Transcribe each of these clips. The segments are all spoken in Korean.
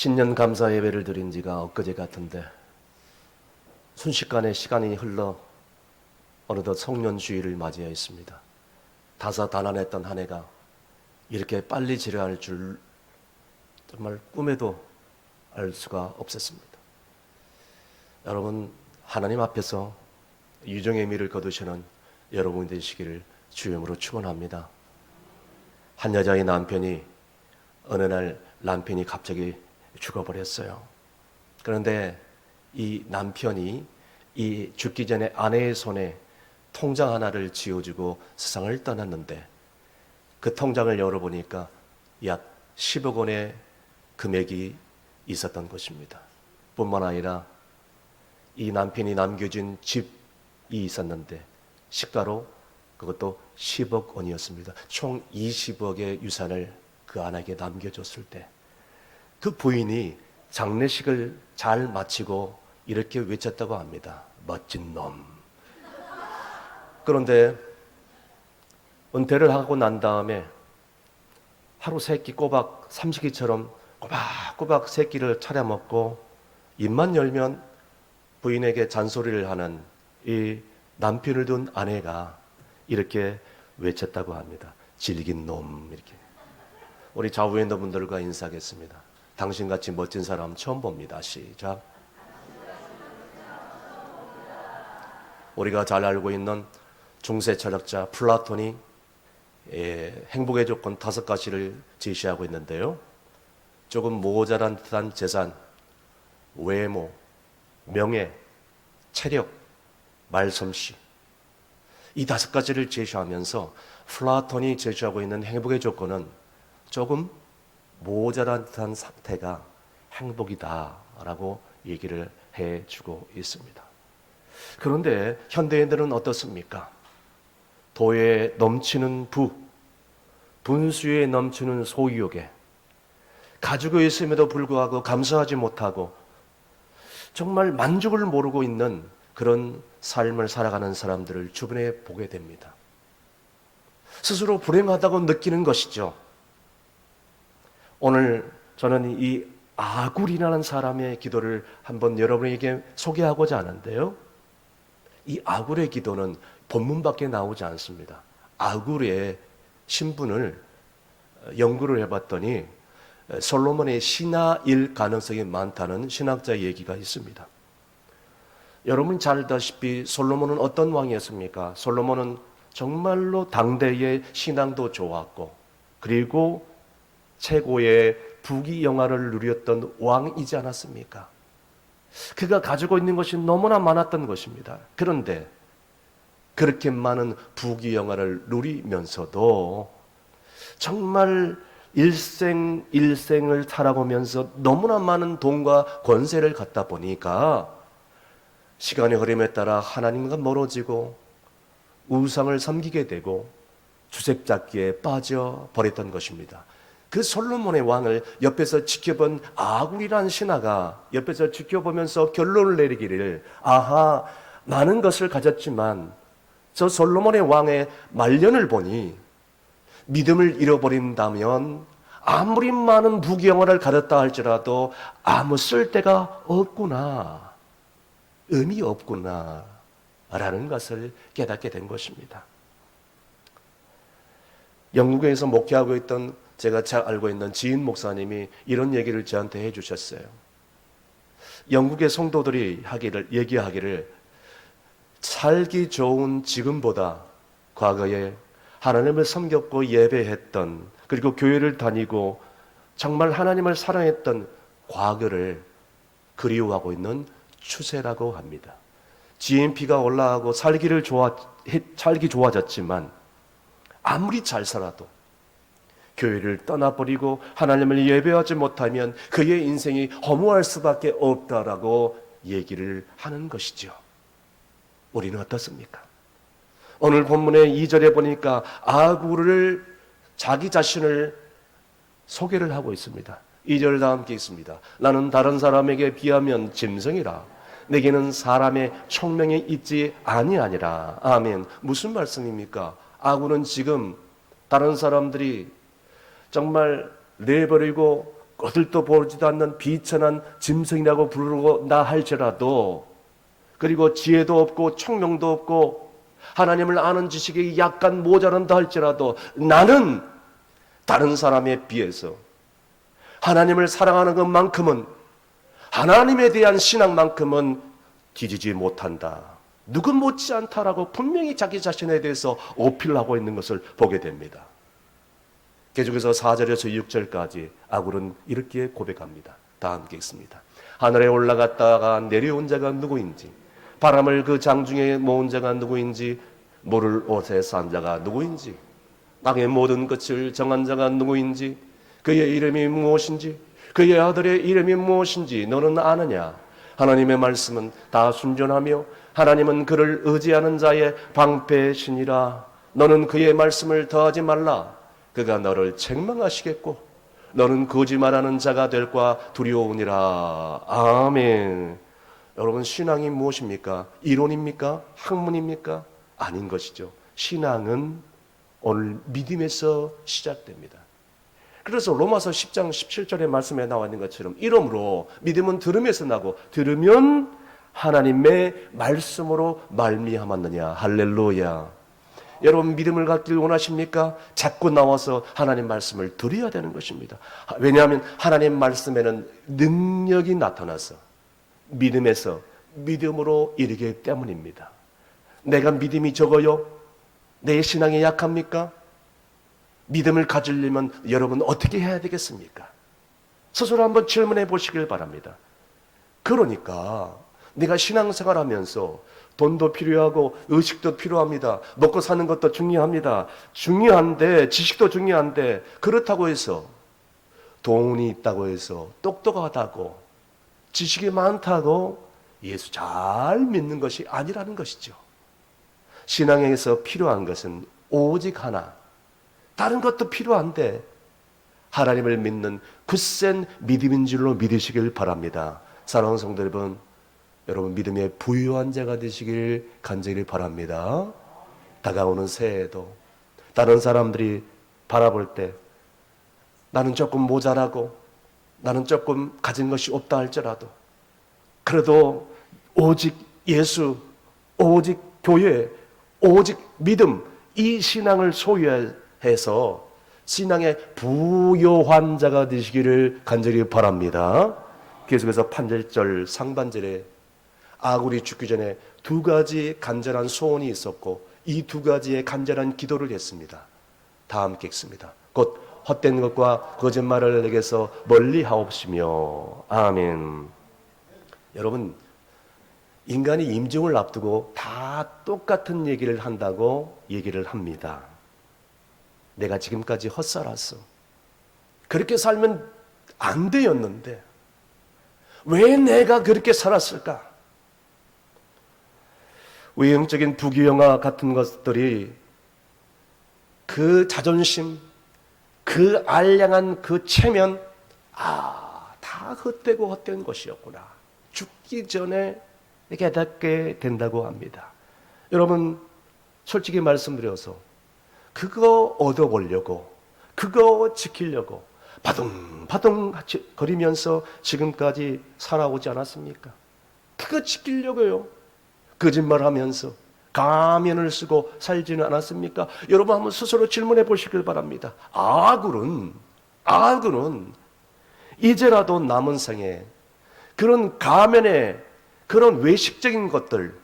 신년 감사 예배를 드린 지가 엊그제 같은데 순식간에 시간이 흘러 어느덧 송년주의를 맞이하였습니다. 다사다난했던 한 해가 이렇게 빨리 지나갈 줄 정말 꿈에도 알 수가 없었습니다. 여러분, 하나님 앞에서 유정의 미를 거두시는 여러분이 되시기를 주님으로 축원합니다. 한 여자의 남편이 어느 날 남편이 갑자기 죽어버렸어요. 그런데 이 남편이 이 죽기 전에 아내의 손에 통장 하나를 쥐어주고 세상을 떠났는데 그 통장을 열어보니까 약 10억 원의 금액이 있었던 것입니다. 뿐만 아니라 이 남편이 남겨준 집이 있었는데 시가로 그것도 10억 원이었습니다. 총 20억의 유산을 그 아내에게 남겨줬을 때 그 부인이 장례식을 잘 마치고 이렇게 외쳤다고 합니다. 멋진 놈. 그런데 은퇴를 하고 난 다음에 하루 세끼 꼬박 삼식이처럼 꼬박꼬박 세끼를 차려 먹고 입만 열면 부인에게 잔소리를 하는 이 남편을 둔 아내가 이렇게 외쳤다고 합니다. 질긴 놈. 이렇게. 우리 좌우에 있는 분들과 인사하겠습니다. 당신같이 멋진 사람 처음 봅니다. 시작. 우리가 잘 알고 있는 중세 철학자 플라톤이 행복의 조건 5가지를 제시하고 있는데요. 조금 모자란 듯한 재산, 외모, 명예, 체력, 말솜씨, 이 5가지를 제시하면서 플라톤이 제시하고 있는 행복의 조건은 조금 모자란 듯한 상태가 행복이다라고 얘기를 해주고 있습니다. 그런데 현대인들은 어떻습니까? 도에 넘치는 부, 분수에 넘치는 소유욕에 가지고 있음에도 불구하고 감사하지 못하고 정말 만족을 모르고 있는 그런 삶을 살아가는 사람들을 주변에 보게 됩니다. 스스로 불행하다고 느끼는 것이죠. 오늘 저는 이 아굴이라는 사람의 기도를 한번 여러분에게 소개하고자 하는데요. 이 아굴의 기도는 본문밖에 나오지 않습니다. 아굴의 신분을 연구를 해봤더니 솔로몬의 신하일 가능성이 많다는 신학자 얘기가 있습니다. 여러분이 잘 알다시피 솔로몬은 어떤 왕이었습니까? 솔로몬은 정말로 당대의 신앙도 좋았고 그리고 최고의 부귀영화를 누렸던 왕이지 않았습니까? 그가 가지고 있는 것이 너무나 많았던 것입니다. 그런데 그렇게 많은 부귀영화를 누리면서도 정말 일생을 살아보면서 너무나 많은 돈과 권세를 갖다 보니까 시간의 흐름에 따라 하나님과 멀어지고 우상을 섬기게 되고 주색잡기에 빠져버렸던 것입니다. 그 솔로몬의 왕을 옆에서 지켜본 아굴이라는 신하가 옆에서 지켜보면서 결론을 내리기를 아하, 많은 것을 가졌지만 저 솔로몬의 왕의 말년을 보니 믿음을 잃어버린다면 아무리 많은 부귀영화를 가졌다 할지라도 아무 쓸데가 없구나, 의미 없구나 라는 것을 깨닫게 된 것입니다. 영국에서 목회하고 있던 제가 잘 알고 있는 지인 목사님이 이런 얘기를 저한테 해주셨어요. 영국의 성도들이 얘기하기를 살기 좋은 지금보다 과거에 하나님을 섬겼고 예배했던 그리고 교회를 다니고 정말 하나님을 사랑했던 과거를 그리워하고 있는 추세라고 합니다. GNP가 올라가고 살기 좋아졌지만 아무리 잘 살아도 교회를 떠나버리고 하나님을 예배하지 못하면 그의 인생이 허무할 수밖에 없다라고 얘기를 하는 것이죠. 우리는 어떻습니까? 오늘 본문의 2절에 보니까 아굴을 자기 자신을 소개를 하고 있습니다. 2절 다 함께 있습니다. 나는 다른 사람에게 비하면 짐승이라 내게는 사람의 총명이 있지 아니하니라. 아멘. 무슨 말씀입니까? 아굴은 지금 다른 사람들이 정말 내버리고 거들떠 보지도 않는 비천한 짐승이라고 부르고 할지라도, 그리고 지혜도 없고 총명도 없고 하나님을 아는 지식이 약간 모자란다 할지라도, 나는 다른 사람에 비해서 하나님을 사랑하는 것만큼은, 하나님에 대한 신앙만큼은 뒤지지 못한다, 누구 못지않다라고 분명히 자기 자신에 대해서 어필하고 있는 것을 보게 됩니다. 계속해서 4절에서 6절까지 아굴은 이렇게 고백합니다. 다 함께 읽습니다. 하늘에 올라갔다가 내려온 자가 누구인지, 바람을 그 장중에 모은 자가 누구인지, 물을 옷에 싼 자가 누구인지, 땅의 모든 끝을 정한 자가 누구인지, 그의 이름이 무엇인지, 그의 아들의 이름이 무엇인지 너는 아느냐? 하나님의 말씀은 다 순전하며 하나님은 그를 의지하는 자의 방패시니라. 너는 그의 말씀을 더하지 말라. 그가 너를 책망하시겠고 너는 거짓말하는 자가 될까 두려우니라. 아멘. 여러분, 신앙이 무엇입니까? 이론입니까? 학문입니까? 아닌 것이죠. 신앙은 오늘 믿음에서 시작됩니다. 그래서 로마서 10장 17절의 말씀에 나와 있는 것처럼, 이러므로 믿음은 들음에서 나고 들으면 하나님의 말씀으로 말미암았느냐. 할렐루야. 여러분, 믿음을 갖길 원하십니까? 자꾸 나와서 하나님 말씀을 들어야 되는 것입니다. 왜냐하면 하나님 말씀에는 능력이 나타나서 믿음에서 믿음으로 이르기 때문입니다. 내가 믿음이 적어요? 내 신앙이 약합니까? 믿음을 가지려면 여러분 어떻게 해야 되겠습니까? 스스로 한번 질문해 보시길 바랍니다. 그러니까 내가 신앙생활하면서 돈도 필요하고 의식도 필요합니다. 먹고 사는 것도 중요합니다. 중요한데, 지식도 중요한데, 그렇다고 해서 돈이 있다고 해서 똑똑하다고 지식이 많다고 예수 잘 믿는 것이 아니라는 것이죠. 신앙에서 필요한 것은 오직 하나, 다른 것도 필요한데 하나님을 믿는 굳센 믿음인 줄로 믿으시길 바랍니다. 사랑하는 성도 여러분, 여러분 믿음의 부유한 자가 되시길 간절히 바랍니다. 다가오는 새해에도 다른 사람들이 바라볼 때 나는 조금 모자라고, 나는 조금 가진 것이 없다 할지라도, 그래도 오직 예수, 오직 교회, 오직 믿음, 이 신앙을 소유해서 신앙의 부요한 자가 되시기를 간절히 바랍니다. 계속해서 8절 상반절에 아굴이 죽기 전에 두 가지 간절한 소원이 있었고 이 두 가지의 간절한 기도를 했습니다. 다 함께 읽습니다. 곧 헛된 것과 거짓말을 내게서 멀리 하옵시며. 아멘. 여러분, 인간이 임종을 앞두고 다 똑같은 얘기를 한다고 얘기를 합니다. 내가 지금까지 헛살았어. 그렇게 살면 안 되었는데 왜 내가 그렇게 살았을까? 외형적인 부귀영화 같은 것들이 그 자존심, 그 알량한 그 체면, 다 헛되고 헛된 것이었구나. 죽기 전에 깨닫게 된다고 합니다. 여러분, 솔직히 말씀드려서 그거 얻어보려고, 그거 지키려고 바둥바둥 거리면서 지금까지 살아오지 않았습니까? 그거 지키려고요. 거짓말하면서 가면을 쓰고 살지는 않았습니까? 여러분 한번 스스로 질문해 보시길 바랍니다. 아굴은 이제라도 남은 생에 그런 가면에 그런 외식적인 것들,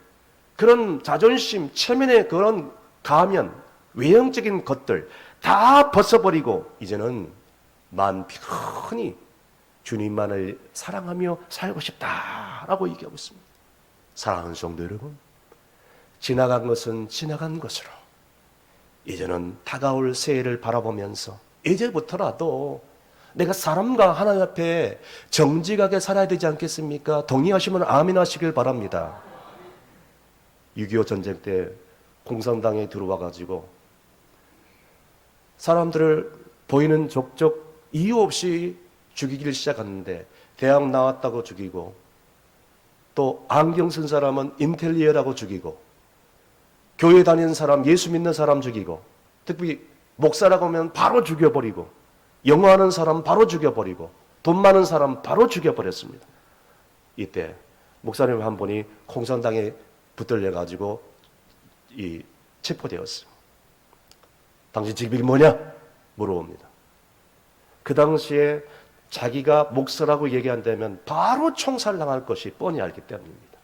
그런 자존심, 체면의 그런 가면, 외형적인 것들 다 벗어버리고 이제는 마음 편히 주님만을 사랑하며 살고 싶다라고 얘기하고 있습니다. 사랑하는 성도 여러분, 지나간 것은 지나간 것으로 이제는 다가올 새해를 바라보면서 이제부터라도 내가 사람과 하나님 앞에 정직하게 살아야 되지 않겠습니까? 동의하시면 아멘 하시길 바랍니다. 6.25 전쟁 때 공산당에 들어와 가지고 사람들을 보이는 족족 이유 없이 죽이기를 시작하는데, 대학 나왔다고 죽이고, 또 안경 쓴 사람은 인텔리어라고 죽이고, 교회 다니는 사람, 예수 믿는 사람 죽이고, 특히 목사라고 하면 바로 죽여버리고, 영어하는 사람 바로 죽여버리고, 돈 많은 사람 바로 죽여버렸습니다. 이때 목사님 한 분이 공산당에 붙들려가지고 체포되었어요. 당신 직업이 뭐냐? 물어봅니다. 그 당시에 자기가 목사라고 얘기한다면 바로 총살당할 것이 뻔히 알기 때문입니다.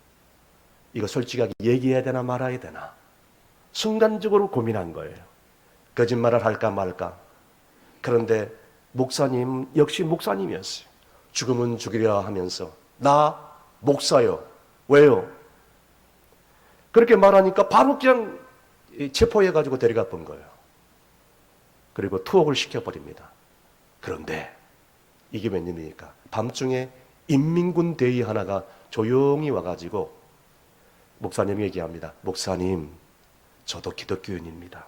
이거 솔직하게 얘기해야 되나 말아야 되나 순간적으로 고민한 거예요. 거짓말을 할까 말까. 그런데 목사님 역시 목사님이었어요. 죽으면 죽이려 하면서 나 목사요. 왜요? 그렇게 말하니까 바로 그냥 체포해가지고 데려가 본 거예요. 그리고 투옥을 시켜버립니다. 그런데 이게 웬일입니까? 밤중에 인민군 대위 하나가 조용히 와가지고 목사님 얘기합니다. 목사님, 저도 기독교인입니다.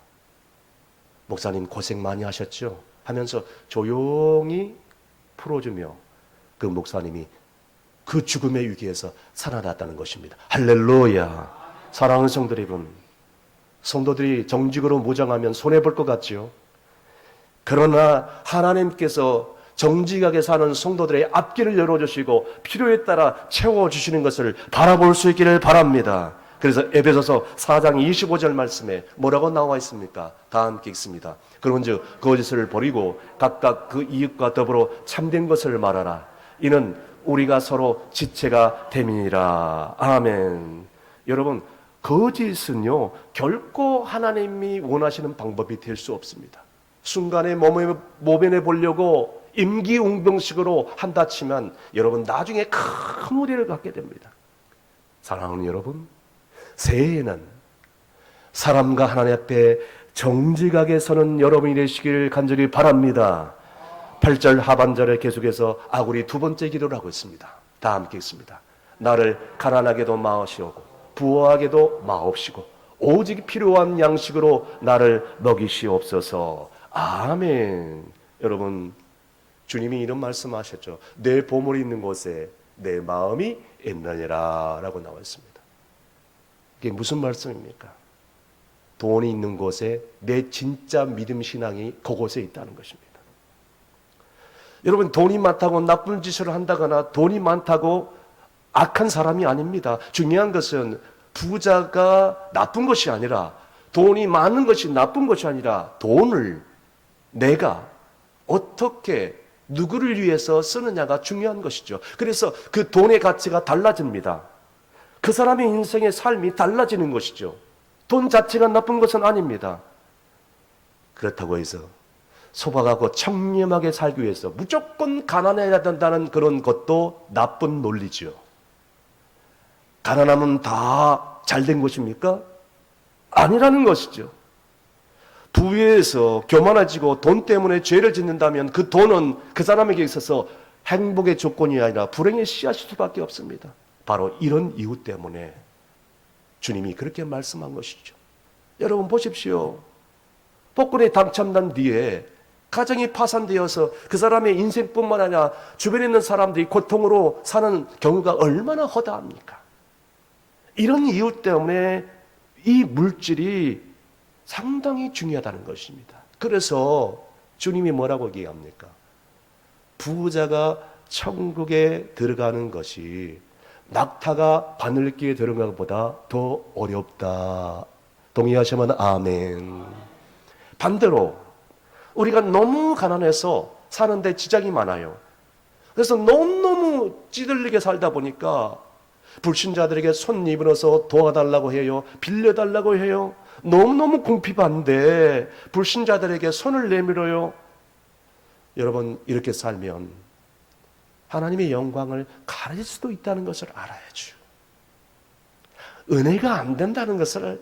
목사님 고생 많이 하셨죠? 하면서 조용히 풀어주며 그 목사님이 그 죽음의 위기에서 살아났다는 것입니다. 할렐루야. 사랑하는 성도 여러분, 성도들이 정직으로 무장하면 손해볼 것 같죠? 그러나 하나님께서 정직하게 사는 성도들의 앞길을 열어주시고 필요에 따라 채워주시는 것을 바라볼 수 있기를 바랍니다. 그래서 에베소서 4장 25절 말씀에 뭐라고 나와 있습니까? 다 함께 읽습니다. 그런즉 거짓을 버리고 각각 그 이웃과 더불어 참된 것을 말하라. 이는 우리가 서로 지체가 됨이니라. 아멘. 여러분, 거짓은요 결코 하나님이 원하시는 방법이 될 수 없습니다. 순간에 모면해 보려고 임기응변식으로 한다 치면 여러분 나중에 큰 우려를 갖게 됩니다. 사랑하는 여러분, 새해에는 사람과 하나님 앞에 정직하게 서는 여러분이 되시길 간절히 바랍니다. 8절 하반절에 계속해서 아굴이 두 번째 기도를 하고 있습니다. 다 함께 읽습니다. 나를 가난하게도 마시오고 부하게도 마옵시고 오직 필요한 양식으로 나를 먹이시옵소서. 아멘. 여러분, 주님이 이런 말씀하셨죠. 내 보물이 있는 곳에 내 마음이 있느니라 라고 나와 있습니다. 이게 무슨 말씀입니까? 돈이 있는 곳에 내 진짜 믿음 신앙이 그곳에 있다는 것입니다. 여러분, 돈이 많다고 나쁜 짓을 한다거나 돈이 많다고 악한 사람이 아닙니다. 중요한 것은 부자가 나쁜 것이 아니라, 돈이 많은 것이 나쁜 것이 아니라 돈을 내가 어떻게 누구를 위해서 쓰느냐가 중요한 것이죠. 그래서 그 돈의 가치가 달라집니다. 그 사람의 인생의 삶이 달라지는 것이죠. 돈 자체가 나쁜 것은 아닙니다. 그렇다고 해서 소박하고 청렴하게 살기 위해서 무조건 가난해야 된다는 그런 것도 나쁜 논리죠. 가난하면 다 잘된 것입니까? 아니라는 것이죠. 부유해서 교만해지고 돈 때문에 죄를 짓는다면 그 돈은 그 사람에게 있어서 행복의 조건이 아니라 불행의 씨앗일 수밖에 없습니다. 바로 이런 이유 때문에 주님이 그렇게 말씀한 것이죠. 여러분 보십시오. 복권에 당첨난 뒤에 가정이 파산되어서 그 사람의 인생뿐만 아니라 주변에 있는 사람들이 고통으로 사는 경우가 얼마나 허다합니까? 이런 이유 때문에 이 물질이 상당히 중요하다는 것입니다. 그래서 주님이 뭐라고 얘기합니까? 부자가 천국에 들어가는 것이 낙타가 바늘기에 들어가는 것보다 더 어렵다. 동의하시면 아멘. 반대로 우리가 너무 가난해서 사는데 지장이 많아요. 그래서 너무너무 찌들리게 살다 보니까 불신자들에게 손 내밀어서 도와달라고 해요. 빌려달라고 해요. 너무너무 궁핍한데 불신자들에게 손을 내밀어요. 여러분, 이렇게 살면 하나님의 영광을 가릴 수도 있다는 것을 알아야죠. 은혜가 안 된다는 것을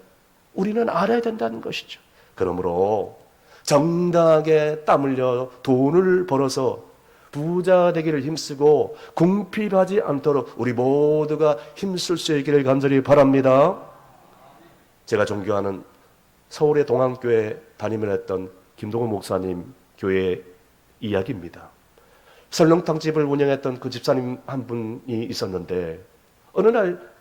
우리는 알아야 된다는 것이죠. 그러므로 정당하게 땀 흘려 돈을 벌어서 부자 되기를 힘쓰고 궁핍하지 않도록 우리 모두가 힘쓸 수 있기를 간절히 바랍니다. 제가 존경하는 서울의 동안교회 담임을 했던 김동호 목사님 교회 이야기입니다. 설렁탕 집을 운영했던 그 집사님 한 분이 있었는데 어느 날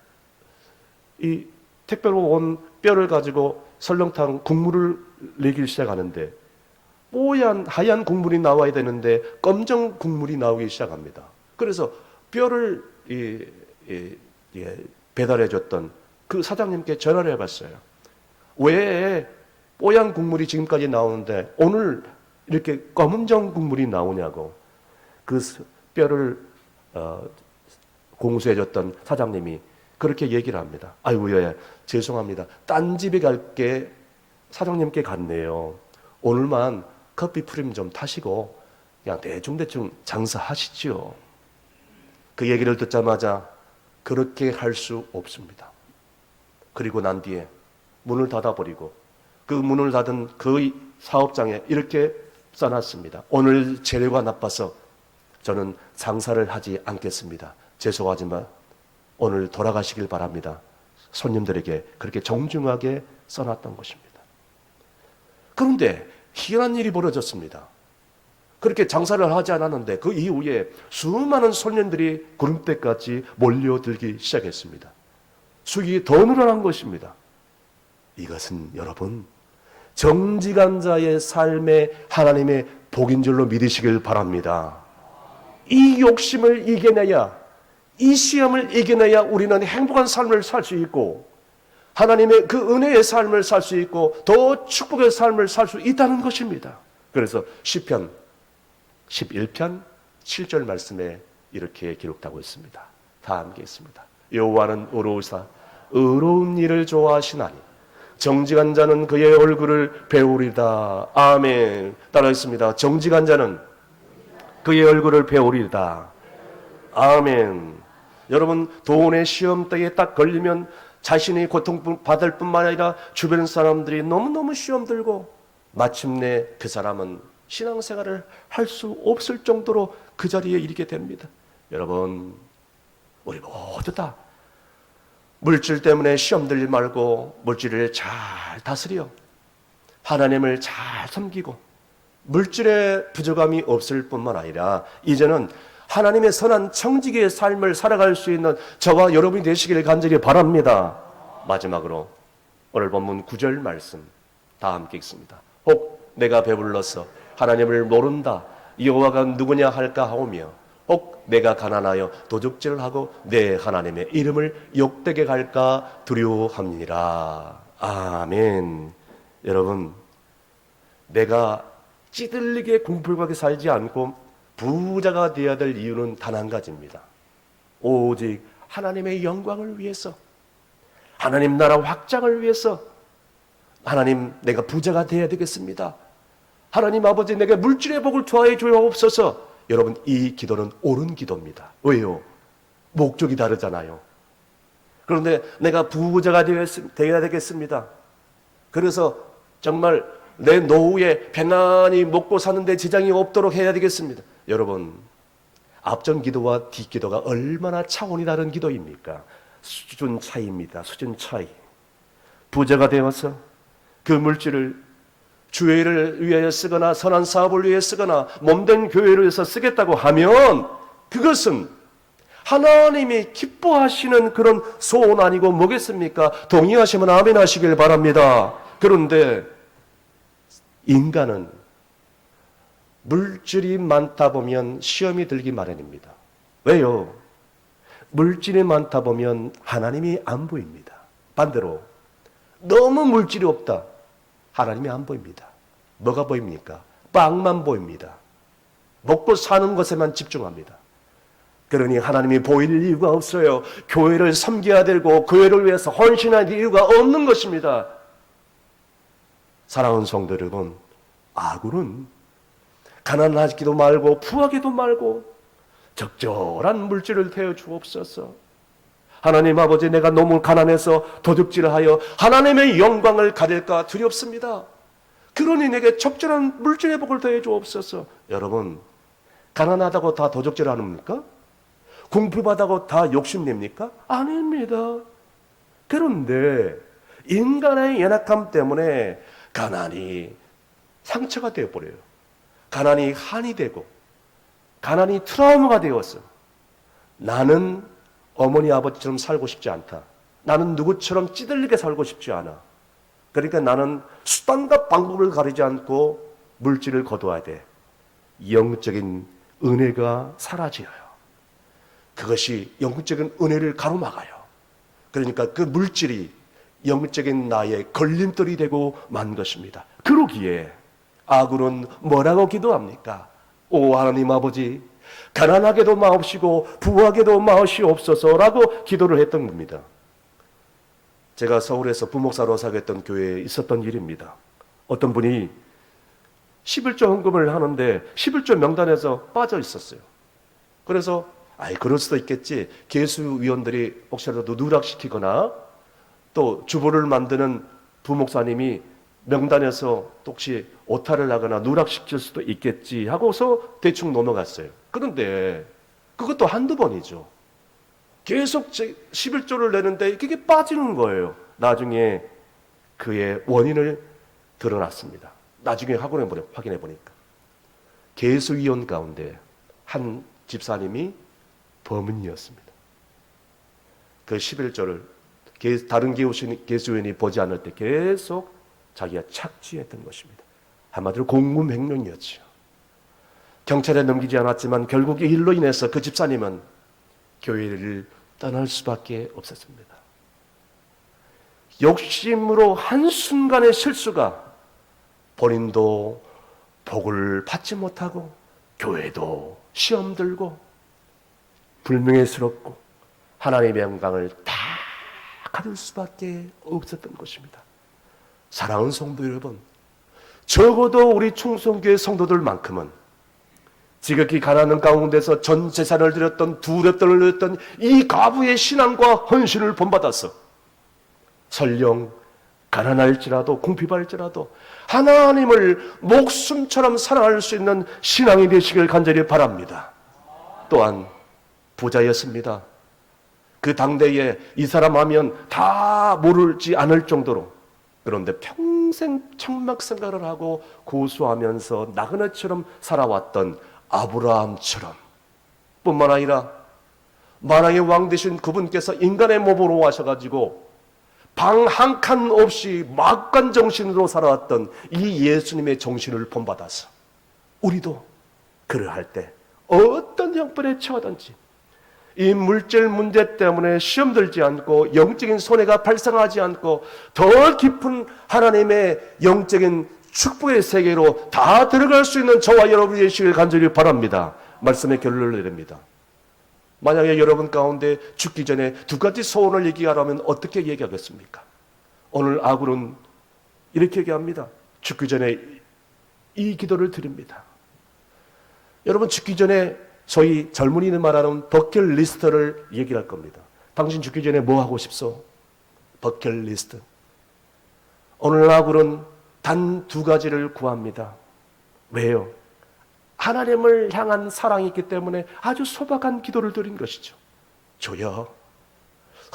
이 택배로 온 뼈를 가지고 설렁탕 국물을 내기 시작하는데 뽀얀 하얀 국물이 나와야 되는데 검정 국물이 나오기 시작합니다. 그래서 뼈를 배달해 줬던 그 사장님께 전화를 해봤어요. 왜 뽀얀 국물이 지금까지 나오는데 오늘 이렇게 검은정 국물이 나오냐고. 그 뼈를 공수해 줬던 사장님이 그렇게 얘기를 합니다. 아이고, 예, 죄송합니다. 딴 집에 갈 게 사장님께 갔네요. 오늘만 커피 프림 좀 타시고 그냥 대충대충 장사하시지요. 그 얘기를 듣자마자 그렇게 할 수 없습니다. 그리고 난 뒤에 문을 닫아버리고 그 문을 닫은 그 사업장에 이렇게 써놨습니다. 오늘 재료가 나빠서 저는 장사를 하지 않겠습니다. 죄송하지만 오늘 돌아가시길 바랍니다. 손님들에게 그렇게 정중하게 써놨던 것입니다. 그런데 희한한 일이 벌어졌습니다. 그렇게 장사를 하지 않았는데 그 이후에 수많은 손님들이 구름대까지 몰려들기 시작했습니다. 수익이 더 늘어난 것입니다. 이것은 여러분 정직한 자의 삶에 하나님의 복인 줄로 믿으시길 바랍니다. 이 욕심을 이겨내야, 이 시험을 이겨내야 우리는 행복한 삶을 살 수 있고 하나님의 그 은혜의 삶을 살 수 있고 더 축복의 삶을 살 수 있다는 것입니다. 그래서 시편 11편 7절 말씀에 이렇게 기록되고 있습니다. 다 함께 있습니다. 여호와는 의로우사 의로운 일을 좋아하시나니 정직한 자는 그의 얼굴을 배우리다. 아멘. 따라하겠습니다. 정직한 자는 그의 얼굴을 배우리다. 아멘. 여러분, 돈의 시험대에 딱 걸리면 자신이 고통받을 뿐만 아니라 주변 사람들이 너무너무 시험 들고 마침내 그 사람은 신앙생활을 할 수 없을 정도로 그 자리에 이르게 됩니다. 여러분, 우리 모두 다 물질 때문에 시험 들지 말고 물질을 잘 다스려 하나님을 잘 섬기고 물질의 부족함이 없을 뿐만 아니라 이제는 하나님의 선한 청지기의 삶을 살아갈 수 있는 저와 여러분이 되시기를 간절히 바랍니다. 마지막으로 오늘 본문 9절 말씀 다 함께 읽습니다. 혹 내가 배불러서 하나님을 모른다 여호와가 누구냐 할까 하오며 혹 내가 가난하여 도적질을 하고 내 하나님의 이름을 욕되게 할까 두려워함이니라. 아멘. 여러분, 내가 찌들리게 궁핍하게 살지 않고 부자가 되어야 될 이유는 단 한 가지입니다. 오직 하나님의 영광을 위해서, 하나님 나라 확장을 위해서 하나님 내가 부자가 되어야 되겠습니다. 하나님 아버지 내게 물질의 복을 더하여 주옵소서. 여러분, 이 기도는 옳은 기도입니다. 왜요? 목적이 다르잖아요. 그런데 내가 부자가 되어야 되겠습니다. 그래서 정말 내 노후에 편안히 먹고 사는데 지장이 없도록 해야 되겠습니다. 여러분, 앞전 기도와 뒷기도가 얼마나 차원이 다른 기도입니까? 수준 차이입니다. 수준 차이. 부자가 되어서 그 물질을 주의를 위하여 쓰거나 선한 사업을 위해 쓰거나 몸된 교회를 위해서 쓰겠다고 하면 그것은 하나님이 기뻐하시는 그런 소원 아니고 뭐겠습니까? 동의하시면 아멘 하시길 바랍니다. 그런데 인간은 물질이 많다 보면 시험이 들기 마련입니다. 왜요? 물질이 많다 보면 하나님이 안 보입니다. 반대로 너무 물질이 없다. 하나님이 안 보입니다. 뭐가 보입니까? 빵만 보입니다. 먹고 사는 것에만 집중합니다. 그러니 하나님이 보일 이유가 없어요. 교회를 섬겨야 되고 교회를 위해서 헌신할 이유가 없는 것입니다. 사랑하는 성도 여러분, 아굴은 가난하기도 말고 부하기도 말고 적절한 물질을 태워 주옵소서. 하나님 아버지, 내가 너무 가난해서 도둑질하여 하나님의 영광을 가릴까 두렵습니다. 그러니 내게 적절한 물질의 복을 더해 주옵소서. 여러분, 가난하다고 다 도둑질 합니까? 궁핍하다고 다 욕심냅니까? 아닙니다. 그런데 인간의 연약함 때문에 가난이 상처가 되어버려요. 가난이 한이 되고 가난이 트라우마가 되었어. 나는 어머니 아버지처럼 살고 싶지 않다. 나는 누구처럼 찌들리게 살고 싶지 않아. 그러니까 나는 수단과 방법을 가리지 않고 물질을 거둬야 돼. 영적인 은혜가 사라져요. 그것이 영적인 은혜를 가로막아요. 그러니까 그 물질이 영적인 나의 걸림돌이 되고 만 것입니다. 그러기에 아굴은 뭐라고 기도합니까? 오 하나님 아버지, 가난하게도 마옵시고 부하게도 마옵시옵소서라고 기도를 했던 겁니다. 제가 서울에서 부목사로 사역했던 교회에 있었던 일입니다. 어떤 분이 11조 헌금을 하는데 11조 명단에서 빠져 있었어요. 그래서 그럴 수도 있겠지. 개수위원들이 혹시라도 누락시키거나 또 주보를 만드는 부목사님이 명단에서 혹시 오타를 하거나 누락시킬 수도 있겠지 하고서 대충 넘어갔어요. 그런데 그것도 한두 번이죠. 계속 11조를 내는데 그게 빠지는 거예요. 나중에 그의 원인을 드러났습니다. 나중에 확인해 보니까 개수위원 가운데 한 집사님이 범인이었습니다. 그 11조를 다른 개수위원이 보지 않을 때 계속 자기가 착취했던 것입니다. 한마디로 공금횡령이었죠. 경찰에 넘기지 않았지만 결국 이 일로 인해서 그 집사님은 교회를 떠날 수밖에 없었습니다. 욕심으로 한순간의 실수가 본인도 복을 받지 못하고 교회도 시험 들고 불명예스럽고 하나님의 영광을 다 가릴 수밖에 없었던 것입니다. 사랑하는 성도 여러분, 적어도 우리 충성교회 성도들만큼은 지극히 가난한 가운데서 전 재산을 드렸던 두렵돈을 드렸던 이 가부의 신앙과 헌신을 본받아서 설령 가난할지라도 궁핍할지라도 하나님을 목숨처럼 사랑할 수 있는 신앙이 되시길 간절히 바랍니다. 또한 부자였습니다. 그 당대에 이 사람 하면 다 모르지 않을 정도로, 그런데 평생 천막생활을 하고 고수하면서 나그네처럼 살아왔던 아브라함처럼 뿐만 아니라 만왕의 왕 되신 그분께서 인간의 몸으로 와셔가지고 방 한 칸 없이 막간 정신으로 살아왔던 이 예수님의 정신을 본받아서 우리도 그러할 때 어떤 형편에 처하든지 이 물질 문제 때문에 시험 들지 않고 영적인 손해가 발생하지 않고 더 깊은 하나님의 영적인 축복의 세계로 다 들어갈 수 있는 저와 여러분이 되시길 간절히 바랍니다. 말씀의 결론을 내립니다. 만약에 여러분 가운데 죽기 전에 두 가지 소원을 얘기하라면 어떻게 얘기하겠습니까? 오늘 아굴은 이렇게 얘기합니다. 죽기 전에 이 기도를 드립니다. 여러분 죽기 전에 소위 젊은이는 말하는 버킷리스트를 얘기할 겁니다. 당신 죽기 전에 뭐 하고 싶소? 버킷리스트. 오늘 아굴은 단 두 가지를 구합니다. 왜요? 하나님을 향한 사랑이 있기 때문에 아주 소박한 기도를 드린 것이죠. 주여,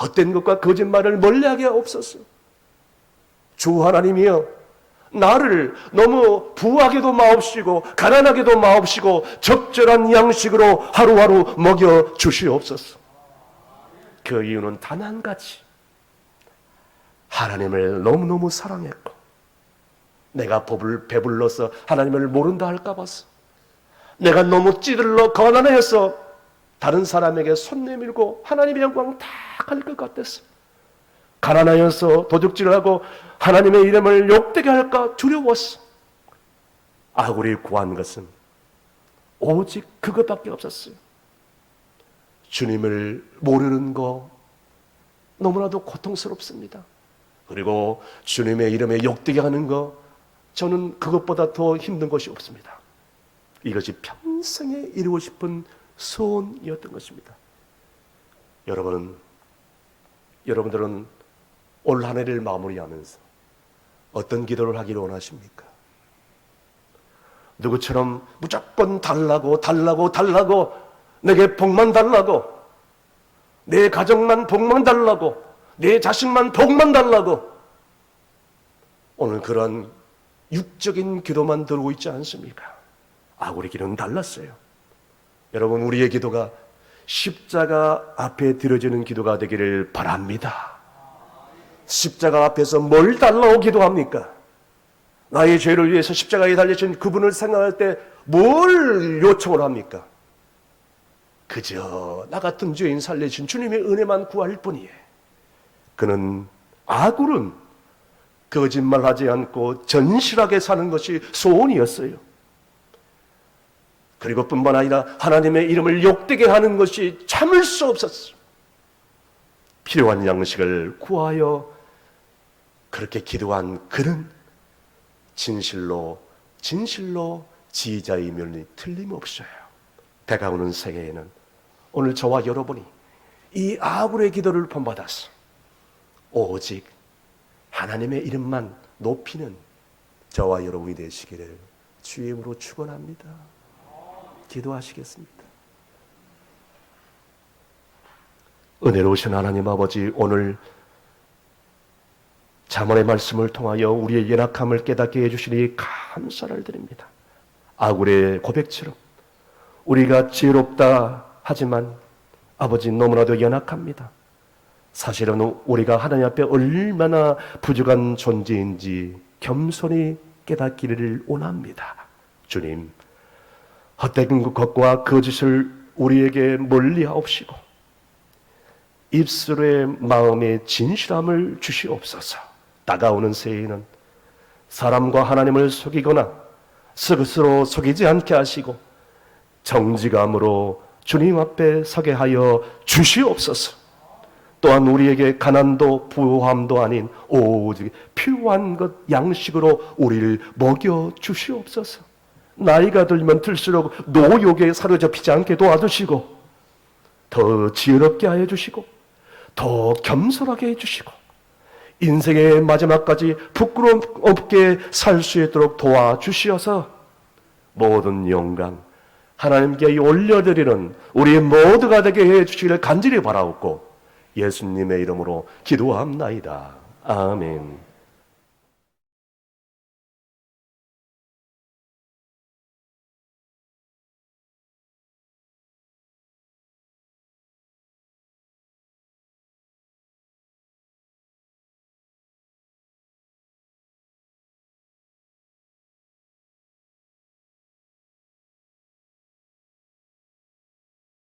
헛된 것과 거짓말을 멀리하게 없었어. 주 하나님이여, 나를 너무 부하게도 마옵시고 가난하게도 마옵시고 적절한 양식으로 하루하루 먹여 주시옵소서. 그 이유는 단 한 가지. 하나님을 너무너무 사랑했고 내가 법을 배불러서 하나님을 모른다 할까 봐서, 내가 너무 찌들러 가난해서 다른 사람에게 손 내밀고 하나님의 영광 다 가릴 것 같았어. 가난하여서 도둑질하고 하나님의 이름을 욕되게 할까 두려웠어. 아굴이 구한 것은 오직 그것밖에 없었어요. 주님을 모르는 거 너무나도 고통스럽습니다. 그리고 주님의 이름에 욕되게 하는 거, 저는 그것보다 더 힘든 것이 없습니다. 이것이 평생에 이루고 싶은 소원이었던 것입니다. 여러분들은 올 한 해를 마무리하면서 어떤 기도를 하기를 원하십니까? 누구처럼 무조건 달라고 내게 복만 달라고, 내 가정만 복만 달라고, 내 자식만 복만 달라고, 오늘 그런 육적인 기도만 들고 있지 않습니까? 아굴의 기도는 달랐어요. 여러분, 우리의 기도가 십자가 앞에 드려지는 기도가 되기를 바랍니다. 십자가 앞에서 뭘 달라고 기도합니까? 나의 죄를 위해서 십자가에 달리신 그분을 생각할 때 뭘 요청을 합니까? 그저 나 같은 죄인 살리신 주님의 은혜만 구할 뿐이에요. 그는 아굴은 거짓말하지 않고 전실하게 사는 것이 소원이었어요. 그리고 뿐만 아니라 하나님의 이름을 욕되게 하는 것이 참을 수 없었어요. 필요한 양식을 구하여 그렇게 기도한 그는 진실로 지자의 면이 틀림없어요. 다가오는 새해에는 오늘 저와 여러분이 이 아굴의 기도를 본받아서 오직 하나님의 이름만 높이는 저와 여러분이 되시기를 주의 이름으로 축원합니다. 기도하시겠습니다. 은혜로우신 하나님 아버지, 오늘 잠언의 말씀을 통하여 우리의 연약함을 깨닫게 해주시니 감사를 드립니다. 아굴의 고백처럼 우리가 지혜롭다 하지만 아버지 너무나도 연약합니다. 사실은 우리가 하나님 앞에 얼마나 부족한 존재인지 겸손히 깨닫기를 원합니다. 주님, 헛된 것과 거짓을 우리에게 멀리하옵시고 입술의 마음의 진실함을 주시옵소서. 다가오는 새해에는 사람과 하나님을 속이거나 스스로 속이지 않게 하시고 정직함으로 주님 앞에 서게 하여 주시옵소서. 또한 우리에게 가난도 부함도 아닌 오직 필요한 것 양식으로 우리를 먹여 주시옵소서. 나이가 들면 들수록 노욕에 사로잡히지 않게 도와주시고 더 지혜롭게 하여 주시고 더 겸손하게 해주시고 인생의 마지막까지 부끄러움 없게 살 수 있도록 도와주시어서 모든 영광 하나님께 올려드리는 우리 모두가 되게 해주시기를 간절히 바라옵고 예수님의 이름으로 기도합나이다. 아멘.